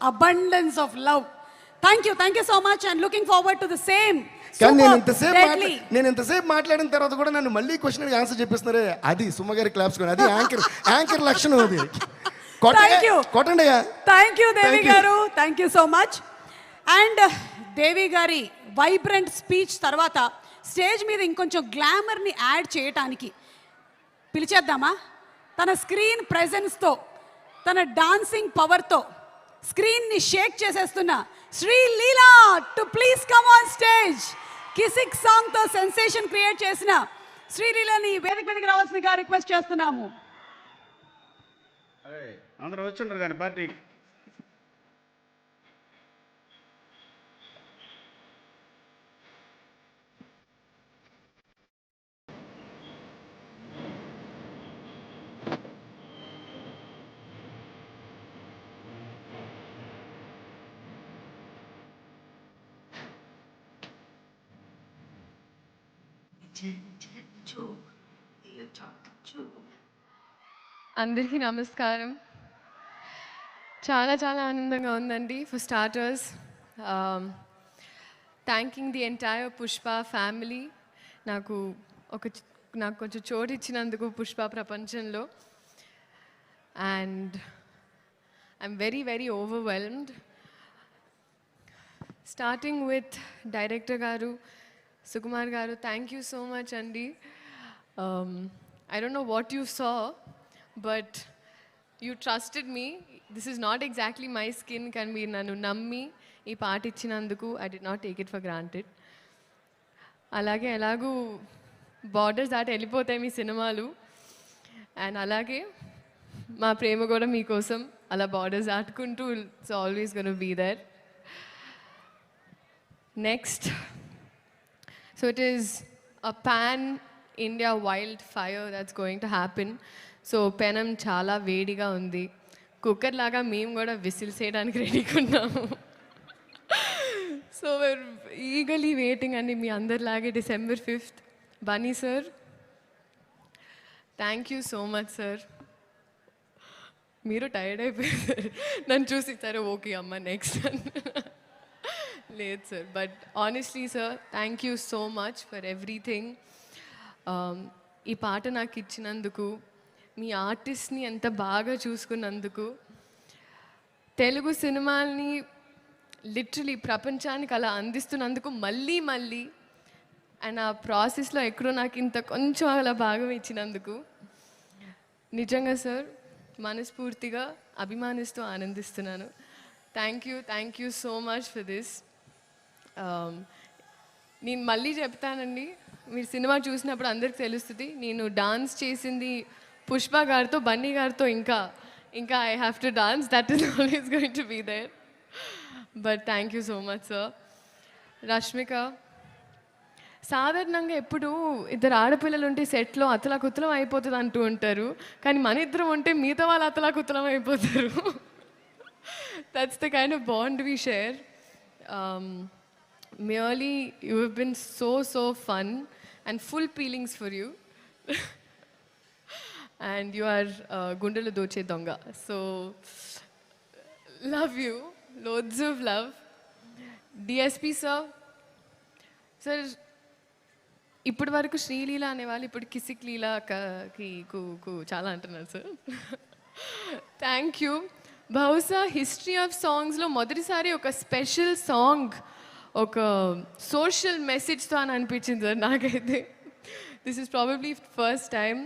abundance of love. Thank you so much, and looking forward to the same. కానీ Superb, నేను ఇంతసేపు మాట్లాడిన తర్వాత కూడా నన్ను మళ్ళీ క్వశ్చన్ ఆన్సర్ చెప్పిస్తున్నారే, అది సుమ గారి క్లాప్స్ కూడా, అది యాంకర్ లక్షణం అది. కొట్టండి. Thank you Devi garu, thank you so much. And Devi గారి వైబ్రెంట్ స్పీచ్ తర్వాత స్టేజ్ మీద ఇంకొంచెం గ్లామర్ని యాడ్ చేయటానికి పిలిచేద్దామా? తన స్క్రీన్ ప్రెజెన్స్తో, తన డాన్సింగ్ పవర్తో స్క్రీన్ని షేక్ చేసేస్తున్న Sreeleela to please come on stage. Kissik సాంగ్తో సెన్సేషన్ క్రియేట్ చేసిన శ్రీలీలని వేదిక మీదకి రావాల్సిందిగా రిక్వెస్ట్ చేస్తున్నాము. అందరూ వచ్చుంటారు కానీ పార్టీ అందరికీ నమస్కారం. చాలా చాలా ఆనందంగా ఉందండి. For starters, thanking the entire Pushpa family. నాకు కొంచెం చోటు ఇచ్చినందుకు పుష్ప ప్రపంచంలో. And I'm very very overwhelmed. Starting with director గారు సుకుమార్ గారు, థ్యాంక్ యూ సో మచ్ అండి. I don't know what you saw, but you trusted me. This is not exactly my skin. Can be nanu nammi ee part ichinanduku I did not take it for granted. Alage elagu borders daat elipothayi mee cinemalu, and alage ma prema kuda mee kosam ala borders daatkuntu it's always going to be there. Next, so it is a pan India wildfire that's going to happen. So పెనం చాలా వేడిగా ఉంది. Cooker లాగా మేము కూడా whistles వేయడానికి రెడీగా ఉన్నాము. సో we're eagerly waiting అండి మీ అందరిలాగే December 5th. Bunny sir, thank you so much sir. మీరు టైర్డ్ అయిపోయారు నన్ను చూసి, సరే ఓకే అమ్మ నెక్స్ట్ లేదు sir. But honestly sir, thank you so much for everything. ఈ పాట నాకు ఇచ్చినందుకు, మీ ఆర్టిస్ట్ని ఎంత బాగా చూసుకున్నందుకు, తెలుగు సినిమాల్ని లిటరలీ ప్రపంచానికి అలా అందిస్తున్నందుకు మళ్ళీ అండ్ ఆ ప్రాసెస్లో ఎక్కడో నాకు ఇంత కొంచెం అలా భాగం ఇచ్చినందుకు నిజంగా సార్ మనస్ఫూర్తిగా అభిమానిస్తూ ఆనందిస్తున్నాను. Thank you so much for this. నేను మళ్ళీ చెప్తానండి, మీరు సినిమా చూసినప్పుడు అందరికి తెలుస్తుంది, నేను డాన్స్ చేసింది పుష్ప గారితో, బన్నీ గారితో, ఇంకా I have to dance. That is always going to be there. But thank you so much sir. Rashmika, సాధారణంగా ఎప్పుడు ఇద్దరు ఆడపిల్లలు ఉంటే సెట్లో అతలాకుతలం అయిపోతుంది అంటూ ఉంటారు, కానీ మన ఇద్దరం ఉంటే మిగతా వాళ్ళు అతలాకుతలం అయిపోతారు. That's the kind of bond we share. Merely, you have been so fun and full feelings for you. And you are Gundala Doche Donga. So, love you. Loads of love. DSP sir. Sir, ఇప్పటి వరకు శ్రీలీల అనేవాళ్ళు ఇప్పుడు కిసిక్ లీలాకి చాలా అంటున్నారు sir. Thank you. బహుశా history of సాంగ్స్లో మొదటిసారి ఒక స్పెషల్ సాంగ్ ఒక సోషల్ మెసేజ్తో అని అనిపించింది సార్ నాకైతే. This is probably first time.